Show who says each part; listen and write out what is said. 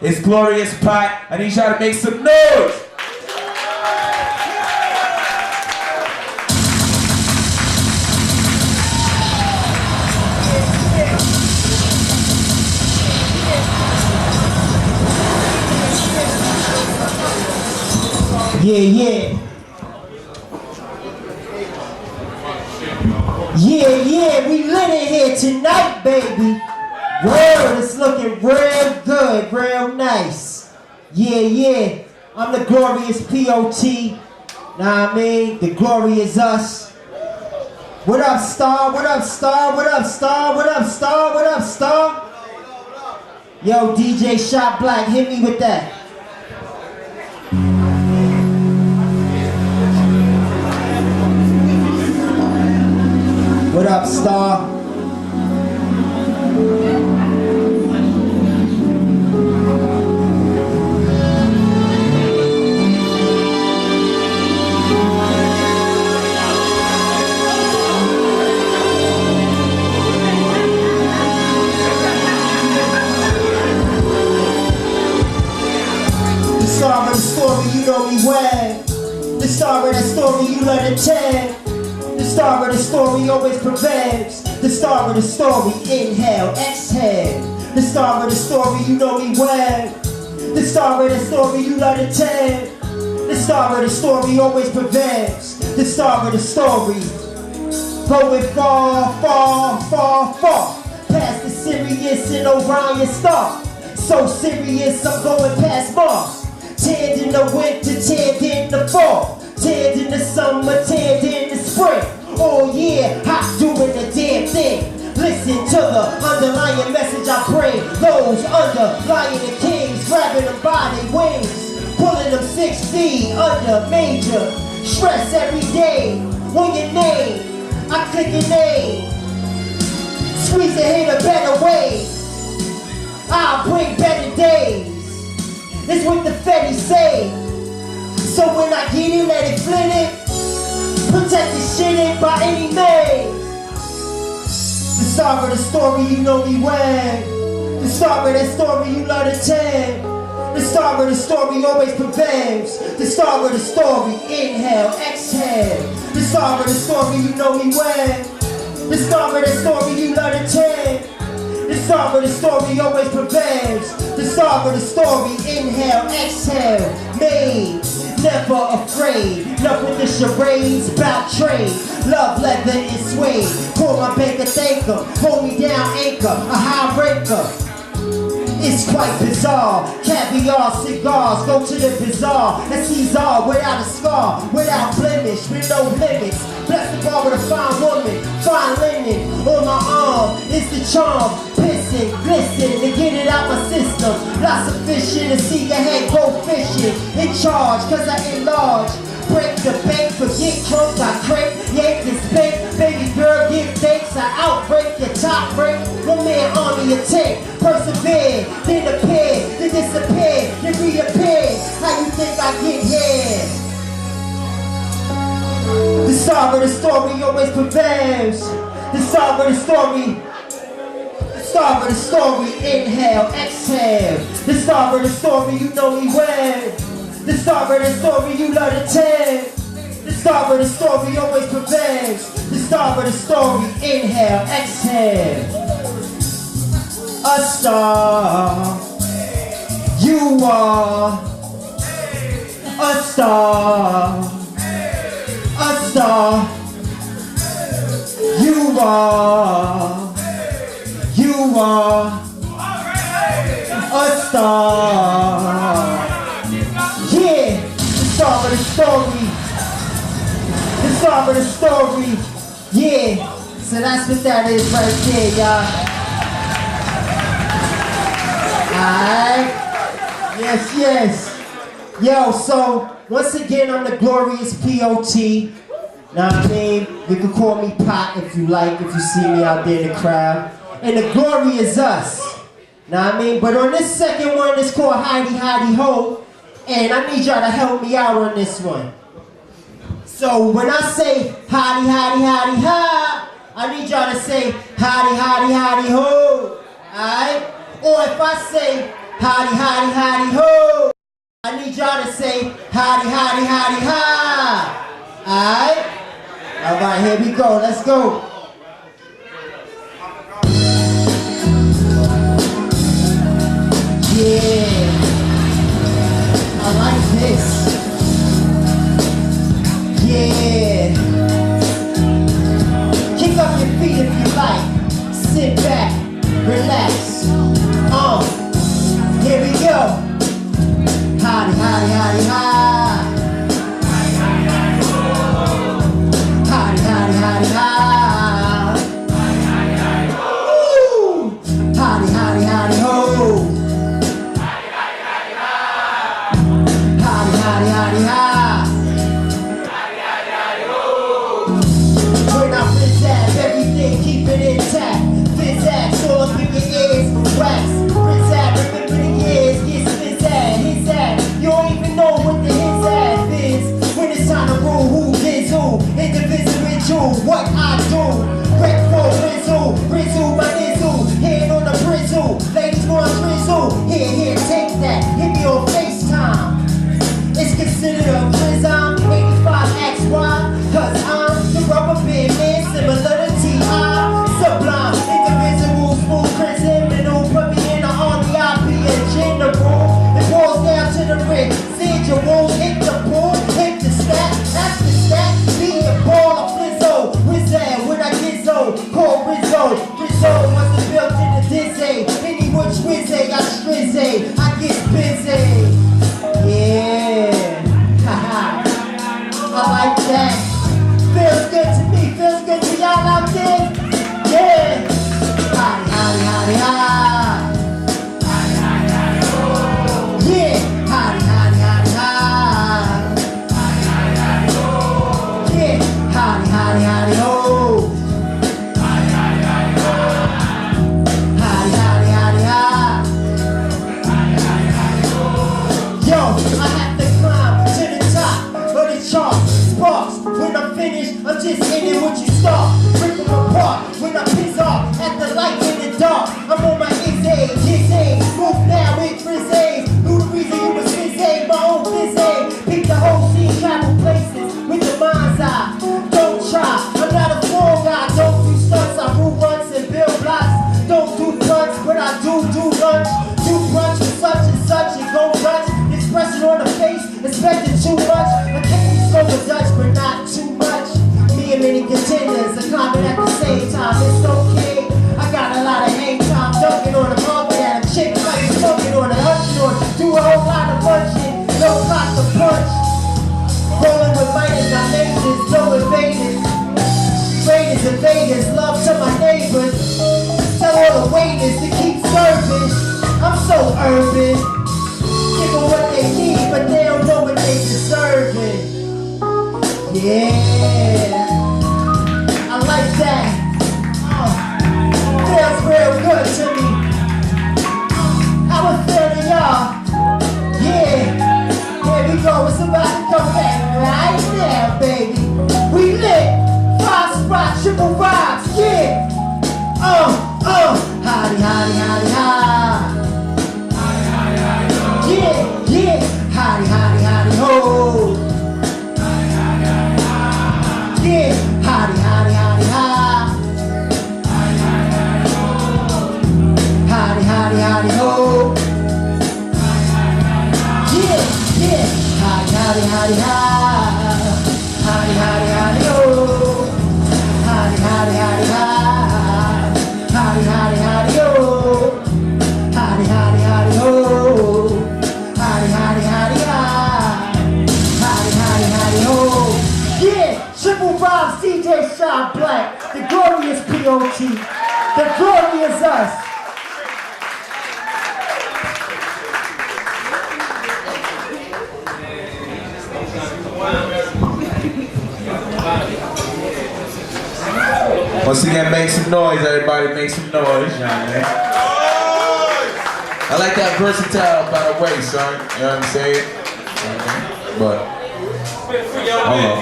Speaker 1: It's Glorious Pot. I need y'all to make some noise.
Speaker 2: Yeah. Yeah, we lit in here tonight, baby. World is looking real good, real nice. Yeah. I'm the Glorious P.O.T. Nah, I mean, the glory is us. What up, Star? What up, Star? What up, Star? What up, Star? What up, Star? Yo, DJ Shot Black, hit me with that. What up, Star? The star of the story, you know me well. The star of the story, you let it tell. The star of the story always prevails. The star of the story, inhale, exhale. The star of the story, you know me well. The star of the story, you let it tell. The star of the story always prevails. The star of the story, going far. Past the Sirius and Orion star. So serious, I'm going past Mars. Tanned in the winter, tanned in the fall. Tanned in the summer, tanned in the spring. Oh yeah, hot doing the damn thing. Listen to the underlying message I bring. Those underlying the kings, grabbing them by their wings, pulling them 6 feet under major stress every day. On your name, I click your name. Squeeze the hit a better way. I'll bring better days. It's what the Fetty say. So when I get it, let it flit it. Protect the shit in by any means. The star of the story, you know me well. The star of that story, you love to tell. The star of the story always prevails. The star of the story, inhale, exhale. The star of the story, you know me well. The star of the story, you love to tell. The star of the story always prevails. The star of the story, inhale, exhale. Made, never afraid. Love with the charades, bout trade. Love, leather, and suede. Call my banker, thank him. Hold me down, anchor, a high breaker. It's quite bizarre. Caviar, cigars, go to the bazaar. And Caesar without a scar, without blemish, with no limits. Bless the bar with a fine woman, fine linen. On my arm is the charm. Pissing, glisten, to get it out my system. Lots of fishing to see your head go fishing. In charge, cause I enlarge. Break the bank, forget drunk, I crank, yank and spank. Baby girl, give thanks, I outbreak your top break. One man army a tank, persevere, then appear, then disappear, then reappear. How you think I get here? The star of the story always prevails. The star of the story. The star of the story, inhale, exhale. The star of the story, you know me well. The star of the story, you love to tell. The star of the story always prevails. The star of the story, inhale, exhale. A star, you are. A star, a star, you are. You are a star. Yeah, the star of the story. The star of the story. Yeah, so that's what that is right there, y'all. Alright. Yes. Yo, so once again, I'm the Glorious P.O.T. Now I mean, you can call me Pot if you like, if you see me out there in the crowd. And the glory is us. Now I mean, but on this second one, it's called Hidey Ho. And I need y'all to help me out on this one. So when I say Hidey ha, I need y'all to say Hidey ho. Alright? Or if I say howdy, howdy, howdy, ho. I need y'all to say howdy, howdy, howdy, ha. Alright? Alright, here we go. Let's go. Yeah. I like this. Yeah. Kick up your feet if you like. Sit back, relax. Here we go. Howdy, howdy, howdy, hi. Howdy, howdy, howdy, hi. Woo! Howdy, howdy, howdy, ho. Howdy, howdy, howdy, hi. When I fizz everything keep it intact. Fizz all up in your ears, wax. Remember the years, get his ass. You don't even know what the his ass is. When it's time to rule who is who, individual, what I do. Break for Rizzle, my nizzle. Hand on the brizzle, ladies want drizzle. Here, take that, hit me on FaceTime. It's considered a prison, 85XY, cause I'm the rubber band man, similar to T.I. Sublime, individual, smooth, criminal, put me in the army, I'll be a general. It boils down to the rig, see your wounds, hit the pool, hit the stack, that's the stack, be a ball of Flizzo, Rizzle, when I get so, call Rizzo wasn't built in the dizzy, any which Rizzy, I strizzy, I get busy. Yeah, haha, I like that. Feels good to me, feels good to y'all out there. Yeah, howdy, howdy, howdy, hi. Yeah, howdy, howdy, howdy, hi. Yeah, howdy, howdy, howdy, ho. Howdy, howdy, howdy, hi. Yo, I have to climb to the top of the chart. Sparks, when I'm finished, I'm just hitting what you start. Rip them apart, when I piss off at the light in the dark. I'm on my Izzy, move now with Frizzy. Who the reason you was busy, my own busy. Pick the whole scene, travel places with the mind's eye. Don't try, I'm not a fall guy. Don't do stunts, I rule runs and build blocks. Don't do punts, but I do lunch. Do brunch with such and such and go nuts. Expression on the face, expecting too much. I can't be slow with Dutch, but not too much. Me and many contenders are climbing at the same time. It's okay, I got a lot of hang time. Dunking on a market at a chick, like smoking on a hunching on. Do a whole lot of munching, no clock to punch. Rolling with miners, I neighbors, no invaders. Raiders, invaders, love to my neighbors. Tell all the waiters to keep serving. I'm so urban. Give them what they need, but they don't know what they deserving. Yeah, I like that. Feels real good to me. How it feel to y'all? Yeah, here we go. It's about to come back right now, baby. We lit, 5 spot, triple rocks. Yeah. Howdy, howdy, howdy, hi. Yeah, howdy, howdy, howdy, ho. Yeah, howdy, howdy, howdy, hi. Howdy, howdy, howdy, ho. Yeah, howdy, howdy, howdy, hi. Howdy, howdy, howdy, ho. Howdy, howdy, howdy, hi. Howdy, howdy, howdy, ho. Howdy, howdy, howdy, ho. Howdy, howdy, howdy, hi. Howdy, howdy, howdy, ho. Yeah, Triple Rhymes, DJ Shot Black, the glorious POT, the glorious us.
Speaker 1: Once again, make some noise, everybody. Make some noise, I like that versatile, by the way, son. You know what I'm saying? But, hold on.